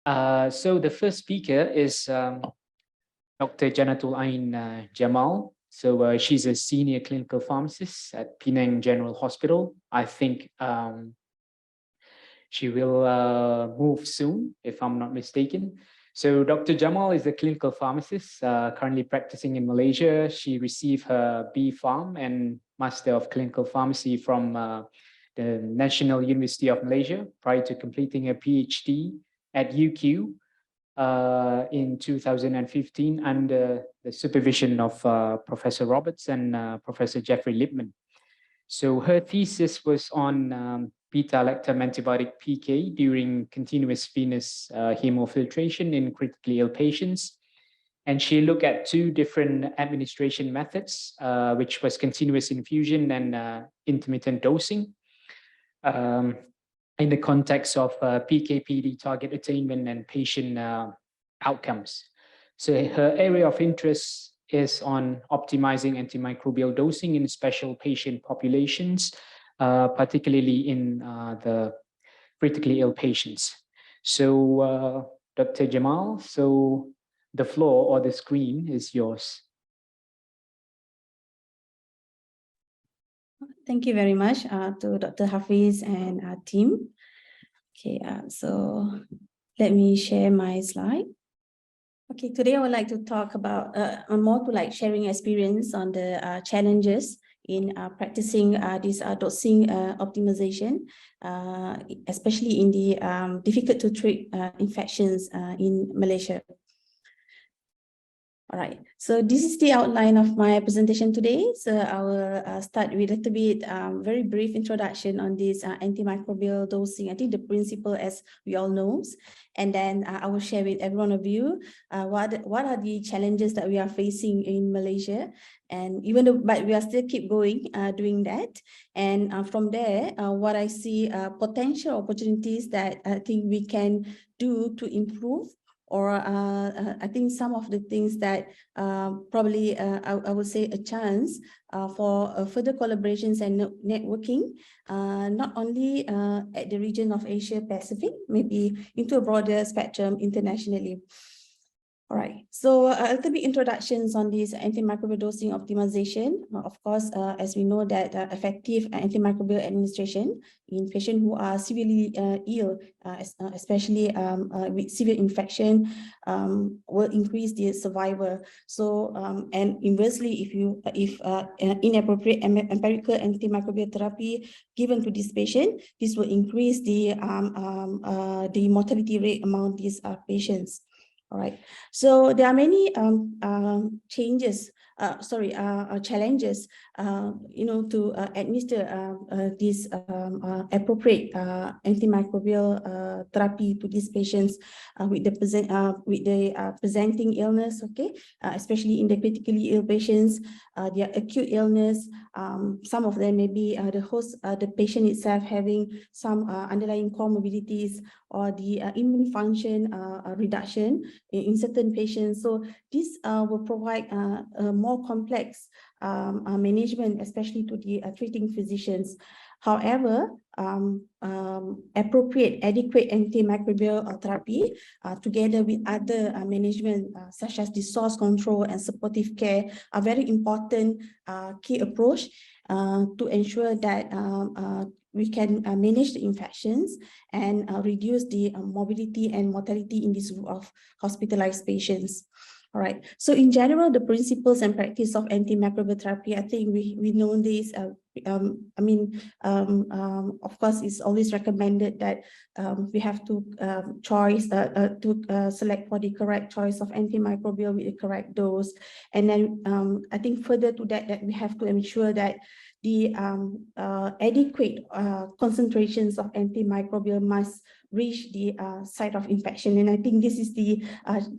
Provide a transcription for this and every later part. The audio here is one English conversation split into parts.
So the first speaker is Dr. Janattul Ain Jamal. So she's a senior clinical pharmacist at Penang General Hospital. I think she will move soon, if I'm not mistaken. So Dr. Jamal is a clinical pharmacist currently practicing in Malaysia. She received her B Pharm and Master of Clinical Pharmacy from the National University of Malaysia prior to completing a PhD at UQ in 2015 under the supervision of Professor Roberts and Professor Jeffrey Lipman. So her thesis was on beta-lactam antibiotic PK during continuous venous hemofiltration in critically ill patients. And she looked at two different administration methods, which was continuous infusion and intermittent dosing. In the context of PK/PD target attainment and patient outcomes. So her area of interest is on optimizing antimicrobial dosing in special patient populations, particularly in the critically ill patients. So Dr. Jamal, so the floor or the screen is yours. Thank you very much to Dr. Hafiz and our team. Okay, so let me share my slide. Okay, today I would like to talk about more to like sharing experience on the challenges in practicing this dosing optimization, especially in the difficult to treat infections in Malaysia. All right, so this is the outline of my presentation today. So I will start with a little bit very brief introduction on this antimicrobial dosing. I think the principle, as we all know, and then I will share with every one of you what are the challenges that we are facing in Malaysia, and even though but we are still keep going doing that, and from there what I see potential opportunities that I think we can do to improve. Or I think some of the things that probably I would say a chance for further collaborations and networking, not only at the region of Asia Pacific, maybe into a broader spectrum internationally. All right, so a little bit introductions on this antimicrobial dosing optimization. Of course, as we know that effective antimicrobial administration in patients who are severely ill, especially with severe infection, will increase the survival. So, and inversely, if inappropriate empirical antimicrobial therapy given to this patient, this will increase the mortality rate among these patients. All right, so there are many challenges, to administer this appropriate antimicrobial therapy to these patients with the presenting illness, okay, especially in the critically ill patients, their acute illness. Some of them may be the patient itself having some underlying comorbidities or the immune function reduction in certain patients. So this will provide a more complex management, especially to the treating physicians. However, appropriate, adequate antimicrobial therapy together with other management such as the source control and supportive care are very important key approach to ensure that we can manage the infections and reduce the morbidity and mortality in this group of hospitalized patients. All right, so in general, the principles and practice of antimicrobial therapy, I think we know this. Of course, it's always recommended that we have to select for the correct choice of antimicrobial with the correct dose. And then I think further to that we have to ensure that the adequate concentrations of antimicrobial must reach the site of infection, and I think this is the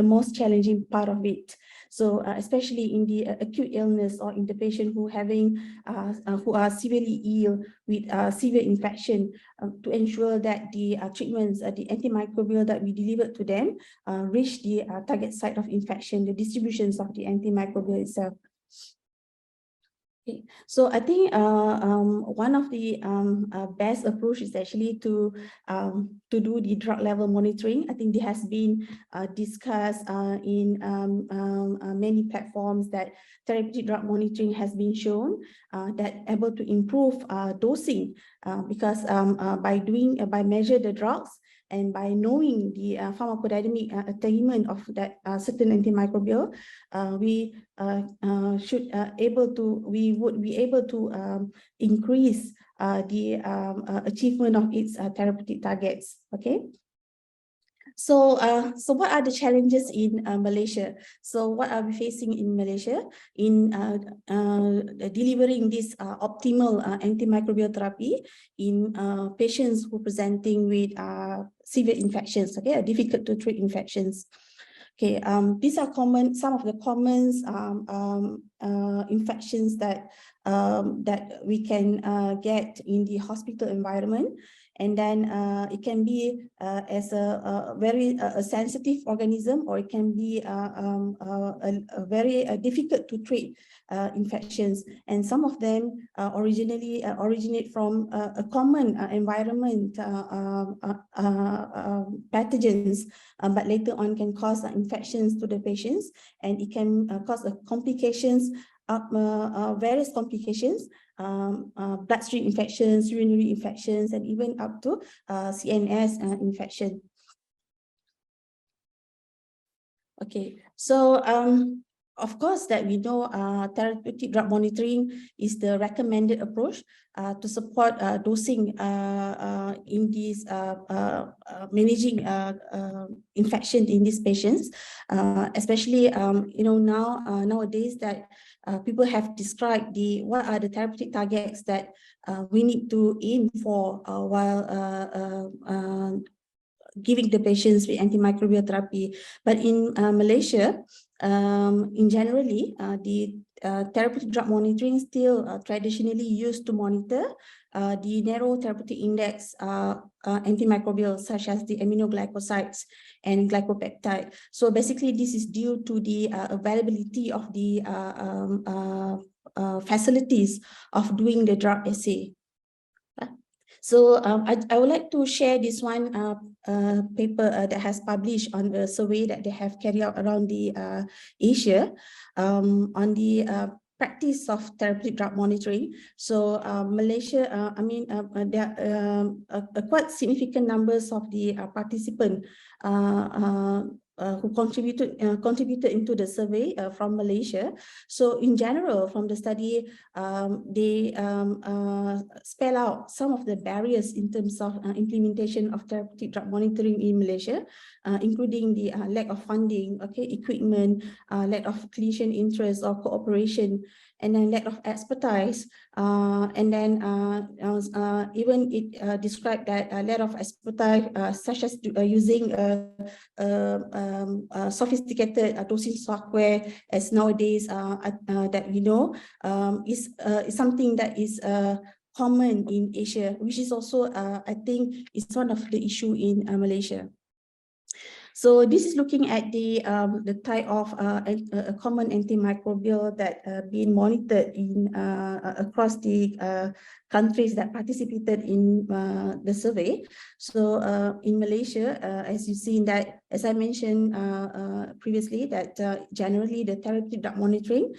most challenging part of it. So especially in the acute illness or in the patient who are severely ill with severe infection, to ensure that the treatments, the antimicrobial that we deliver to them reach the target site of infection, the distributions of the antimicrobial itself. Okay. So I think one of the best approach is actually to do the drug level monitoring. I think it has been discussed in many platforms that therapeutic drug monitoring has been shown that able to improve dosing because by measure the drugs and by knowing the pharmacodynamic attainment of that certain antimicrobial, we would be able to increase the achievement of its therapeutic targets. Okay. So, what are the challenges in Malaysia? So what are we facing in Malaysia in delivering this optimal antimicrobial therapy in patients who are presenting with severe infections, okay, difficult to treat infections. Okay, these are some of the common infections that we can get in the hospital environment. And then it can be as a very sensitive organism, or it can be a very difficult to treat infections. And some of them originate from a common environment pathogens, but later on can cause infections to the patients, and it can cause complications, various complications, bloodstream infections, urinary infections, and even up to CNS infection. Okay, so of course that we know therapeutic drug monitoring is the recommended approach to support dosing in these managing infection in these patients, especially nowadays that people have described what are the therapeutic targets that we need to aim for while giving the patients with antimicrobial therapy. But in Malaysia, in generally, the therapeutic drug monitoring still traditionally used to monitor the narrow therapeutic index antimicrobials such as the aminoglycosides and glycopeptide. So basically, this is due to the availability of the facilities of doing the drug assay. So I would like to share this one paper that has published on a survey that they have carried out around the Asia on the practice of therapeutic drug monitoring. So Malaysia, there are quite significant numbers of the participants who contributed into the survey from Malaysia. So in general, from the study, they spell out some of the barriers in terms of implementation of therapeutic drug monitoring in Malaysia, including the lack of funding, okay, equipment, lack of clinician interest or cooperation, and then lack of expertise, and then even it described that a lack of expertise, such as using sophisticated dosing software as nowadays that we know is something that is common in Asia, which is also I think is one of the issue in Malaysia. So this is looking at the type of a common antimicrobial that being monitored in across the countries that participated in the survey. So in Malaysia, as you've seen that, as I mentioned previously, that generally the therapeutic drug monitoring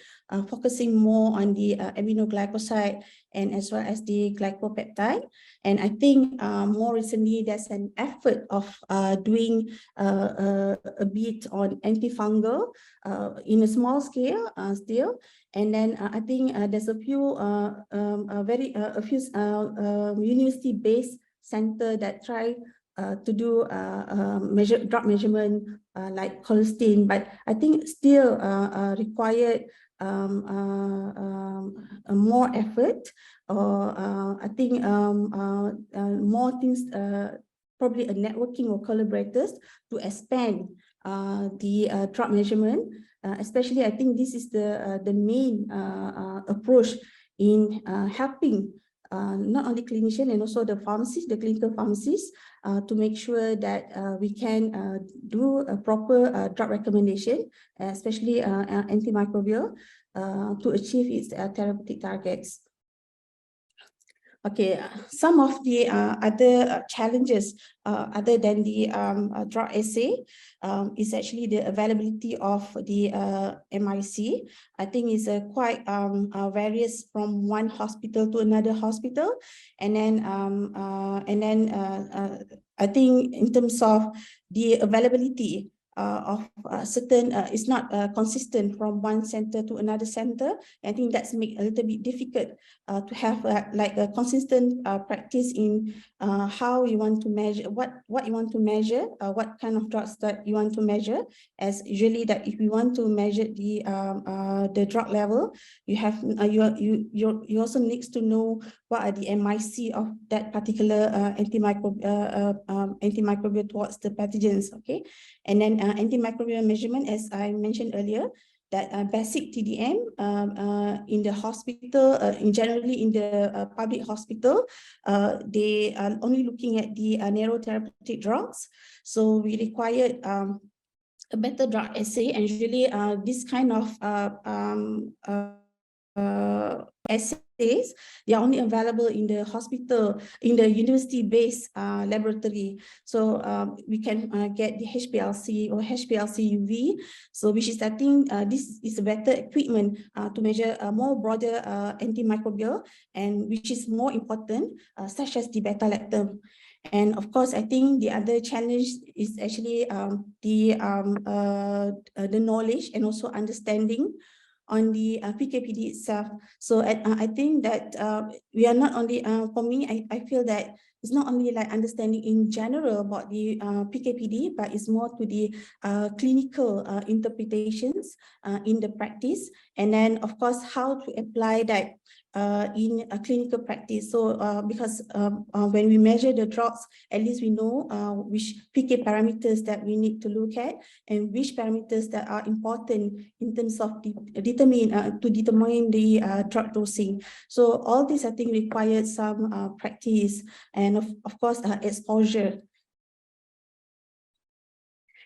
focusing more on the aminoglycoside and as well as the glycopeptide. And I think more recently there's an effort of doing a bit on antifungal in a small scale still. And then I think there's a few university-based center that try to do drug measurement like cholesterol, but I think still required more effort, or I think more things, probably a networking or collaborators to expand the drug measurement. Especially, I think this is the main approach in helping not only clinician and also the pharmacists, the clinical pharmacists, to make sure that we can do a proper drug recommendation, especially antimicrobial, to achieve its therapeutic targets. Okay, some of the other challenges other than the drug assay is actually the availability of the MIC. I think it's quite varies from one hospital to another hospital, and then I think in terms of the availability of certain, it's not consistent from one center to another center. I think that's make a little bit difficult to have like a consistent practice in how you want to measure, what you want to measure, what kind of drugs that you want to measure. As usually that if you want to measure the drug level, you have you also needs to know what are the MIC of that particular antimicrobial towards the pathogens. Okay, and then antimicrobial measurement, as I mentioned earlier, that basic TDM in the hospital, in generally in the public hospital, they are only looking at the narrow therapeutic drugs. So we required a better drug assay, and usually this kind of assays, they are only available in the hospital, in the university-based laboratory. So we can get the HPLC or HPLC UV. So which is, I think, this is a better equipment to measure a more broader antimicrobial, and which is more important, such as the beta-lactam. And of course, I think the other challenge is actually the knowledge and also understanding on the PKPD itself. So I think that we are not only, for me, I feel that it's not only like understanding in general about the PKPD, but it's more to the clinical interpretations in the practice. And then, of course, how to apply that in a clinical practice. So because when we measure the drugs, at least we know which PK parameters that we need to look at, and which parameters that are important in terms of determine the drug dosing. So all this, I think, requires some practice and of course exposure.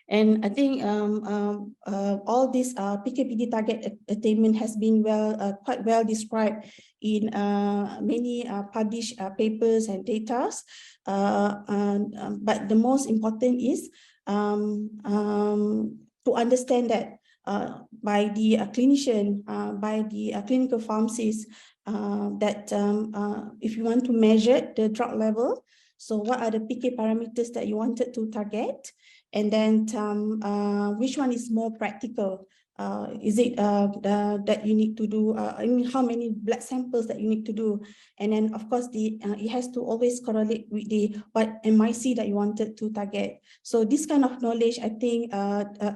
And I think all this PKPD target attainment has been quite well described in many published papers and data. But the most important is to understand that by the clinician, by the clinical pharmacist, that if you want to measure the drug level, so what are the PK parameters that you wanted to target? And then which one is more practical? Is it that you need to do, I mean, how many blood samples that you need to do? And then of course, it has to always correlate with what MIC that you wanted to target. So this kind of knowledge, I think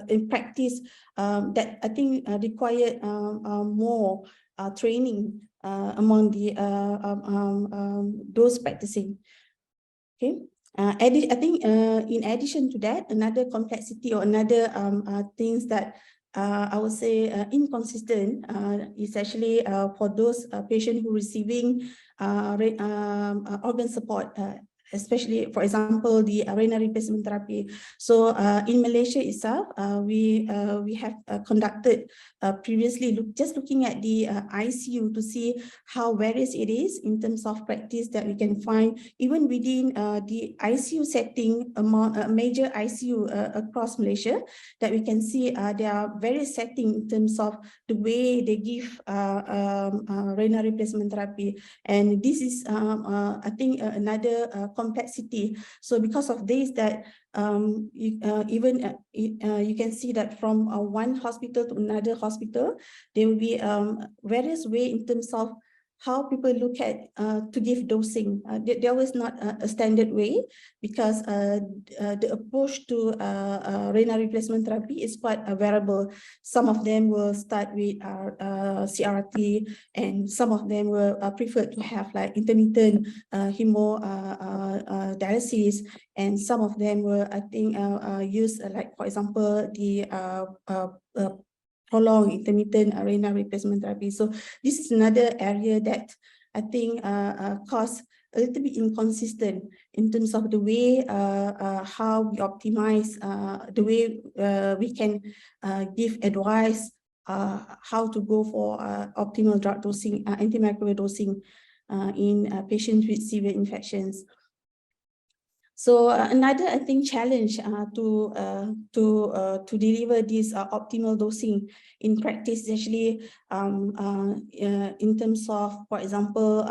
in practice, that I think required more training among the those practicing. Okay. I think in addition to that, another complexity or another things that I would say inconsistent is actually for those patients who are receiving organ support, especially, for example, the renal replacement therapy. So in Malaysia itself, we have conducted previously just looking at the ICU to see how various it is in terms of practice that we can find even within the ICU setting, among major ICU across Malaysia, that we can see there are various settings in terms of the way they give renal replacement therapy. And this is, I think, another complexity. So because of this, that you can see that from one hospital to another hospital, there will be various ways in terms of how people look at to give dosing. There was not a standard way, because the approach to renal replacement therapy is quite variable. Some of them will start with CRT, and some of them will prefer to have like intermittent hemodialysis, and some of them will, I think, use like, for example, the prolonged intermittent renal replacement therapy. So this is another area that I think, cause a little bit inconsistent in terms of the way how we optimize, the way we can give advice how to go for optimal drug dosing, antimicrobial dosing in patients with severe infections. So another, I think, challenge to deliver this optimal dosing in practice is actually in terms of, for example,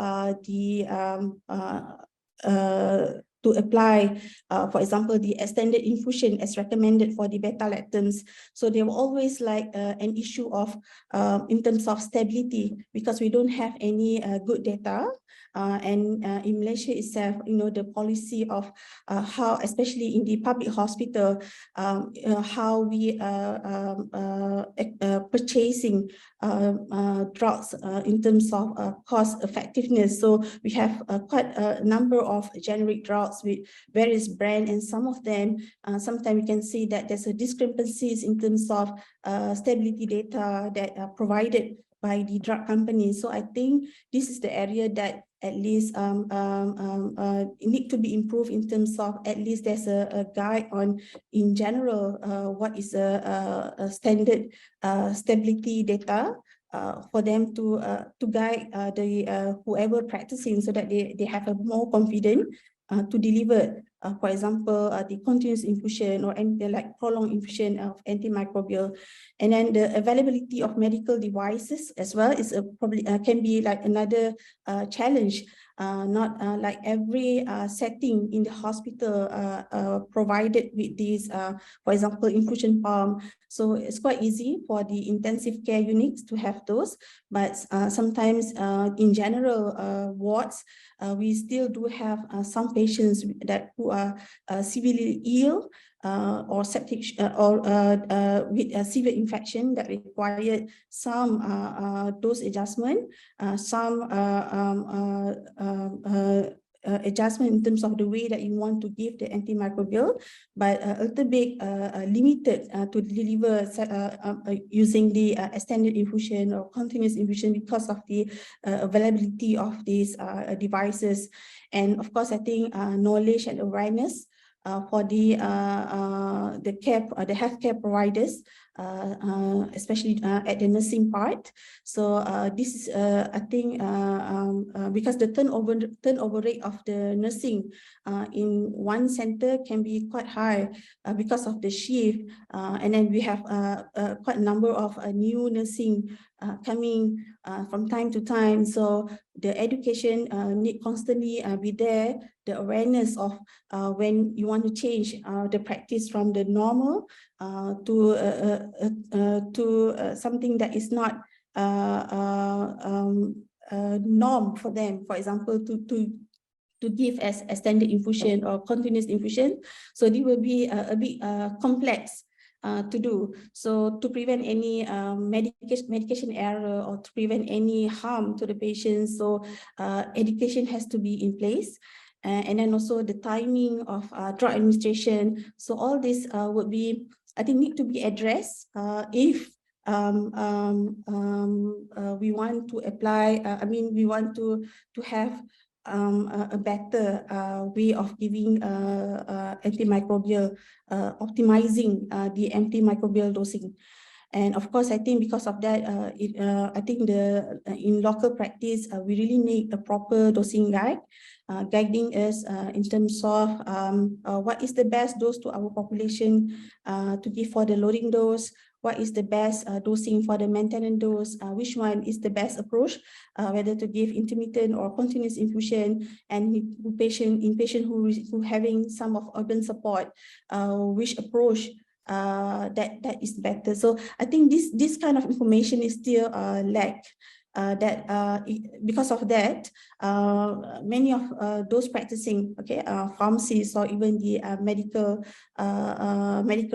to apply, for example, the extended infusion as recommended for the beta-lactams. So they were always like an issue of in terms of stability, because we don't have any good data. And in Malaysia itself, the policy of how, especially in the public hospital, how we purchasing drugs in terms of cost effectiveness. So we have quite a number of generic drugs with various brands, and some of them, sometimes we can see that there's a discrepancies in terms of stability data that are provided by the drug companies. So I think this is the area that at least need to be improved in terms of at least there's a guide on, in general, what is a standard stability data for them to guide the whoever practicing, so that they have a more confident to deliver, for example, the continuous infusion or like prolonged infusion of antimicrobial. And then the availability of medical devices as well is probably can be like another challenge. Not like every setting in the hospital provided with these, for example, infusion pump. So it's quite easy for the intensive care units to have those, but sometimes in general wards, we still do have some patients who are severely ill or septic or with a severe infection that required some dose adjustment, some adjustment in terms of the way that you want to give the antimicrobial, but a little bit limited to deliver using the extended infusion or continuous infusion because of the availability of these devices. And of course, I think knowledge and awareness for the healthcare providers, especially at the nursing part. So this is, I think, because the turnover rate of the nursing in one center can be quite high because of the shift, and then we have quite a number of new nursing coming from time to time. So the education need constantly be there. The awareness of when you want to change the practice from the normal to something that is not norm for them. For example, to give as extended infusion or continuous infusion. So this will be a bit complex to do. So to prevent any medication error or to prevent any harm to the patient, so education has to be in place. And then also the timing of drug administration. So all this would be, I think, need to be addressed if we want to apply, we want to have a better way of giving antimicrobial, optimizing the antimicrobial dosing. And of course, I think because of that, I think in local practice, we really need a proper dosing guide, guiding us in terms of what is the best dose to our population to give for the loading dose, what is the best dosing for the maintenance dose, which one is the best approach, whether to give intermittent or continuous infusion, and in patient who having some of organ support, which approach that is better. So I think this kind of information is still lack. Because of that, many of those practicing, pharmacists or even the medical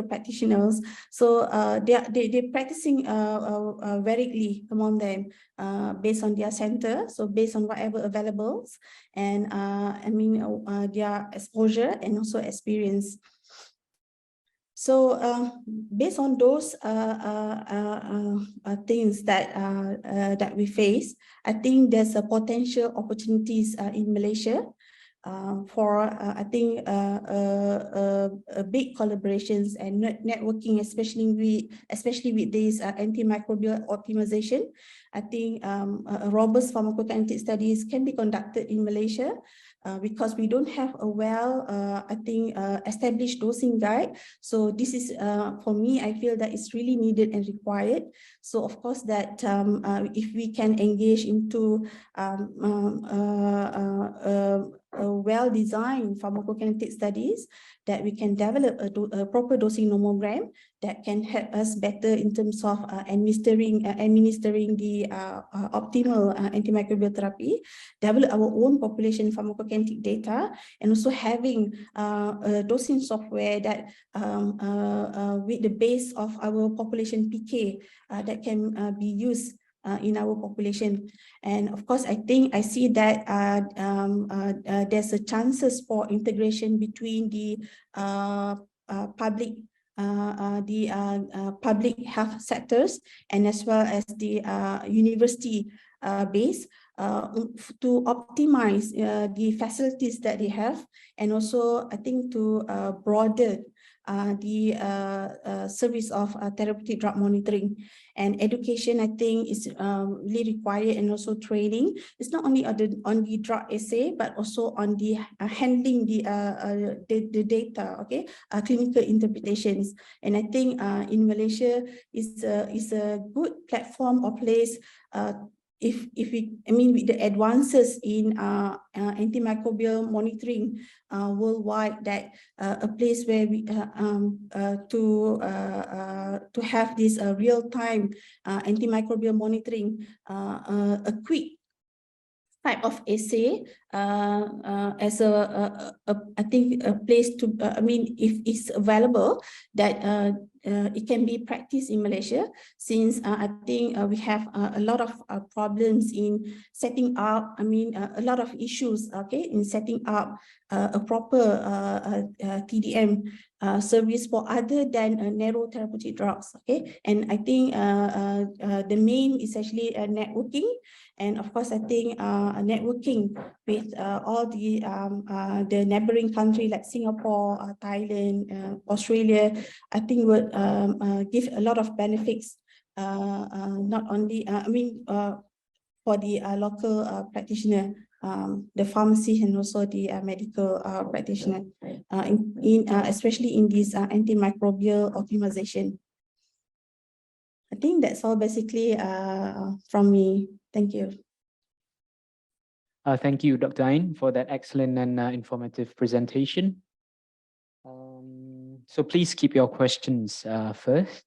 practitioners, so they're practicing variedly among them based on their center, so based on whatever available, and their exposure and also experience. So based on those things that that we face, I think there's a potential opportunities in Malaysia for I think big collaborations and networking, especially with this antimicrobial optimization. I think robust pharmacokinetic studies can be conducted in Malaysia. Because we don't have a established dosing guide. So this is, for me, I feel that it's really needed and required. So of course that if we can engage into well-designed pharmacokinetic studies, that we can develop a proper dosing nomogram that can help us better in terms of administering the optimal antimicrobial therapy, develop our own population pharmacokinetic data, and also having a dosing software that with the base of our population PK that can be used in our population. And of course, I see that there's a chances for integration between the public health sectors and as well as the university base to optimize the facilities that they have, and also I think to broaden the service of therapeutic drug monitoring. And education, I think, is really required, and also training. It's not only on the drug assay, but also on the handling the data, okay, clinical interpretations. And I think in Malaysia is a good platform or place if we, with the advances in antimicrobial monitoring worldwide, that a place where we to have this real-time antimicrobial monitoring, a quick type of assay as I think a place to if it's available, that it can be practiced in Malaysia, since I think we have a lot of problems in setting up, a lot of issues, okay, in setting up a proper TDM service for other than narrow therapeutic drugs, okay. And I think the main is actually networking. And of course, I think networking with all the neighboring countries like Singapore, Thailand, Australia, I think would give a lot of benefits. Not only, for the local practitioner, the pharmacy, and also the medical practitioner, especially in this antimicrobial optimization. I think that's all basically from me. Thank you. Thank you, Dr. Ain, for that excellent and informative presentation. So please keep your questions first.